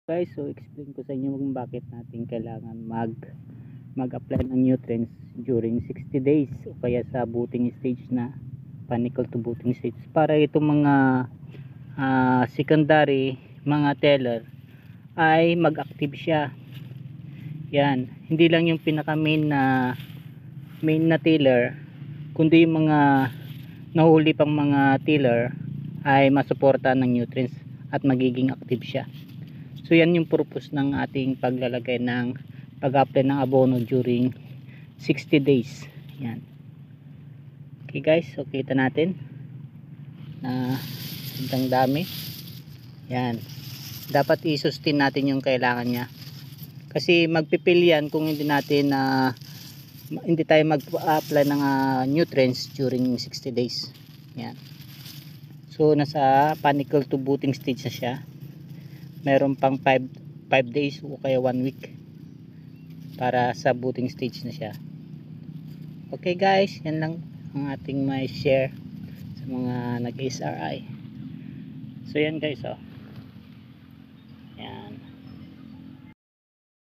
Guys, so explain ko sa inyo kung bakit natin kailangan mag-apply ng nutrients during 60 days o kaya sa booting stage na, panicle to booting stage, para itong mga secondary, mga teller ay mag-active siya. Yan, hindi lang yung pinaka main na tiller, kundi yung mga nahuli pang mga tiller ay masuportahan ng nutrients at magiging active siya. So yan yung purpose ng ating paglalagay ng pag-apply ng abono during 60 days. Yan. Okay guys, so kita natin na ang dami. Yan. Dapat i-sustain natin yung kailangan niya. Kasi magpipil yan kung hindi natin hindi tayo mag-apply ng nutrients during 60 days. Yan. So nasa panicle to booting stage na siya. Meron pang 5 days o kaya 1 week para sa booting stage na siya. Okay guys, yan lang ang ating may share sa mga nag-SRI. So yan guys,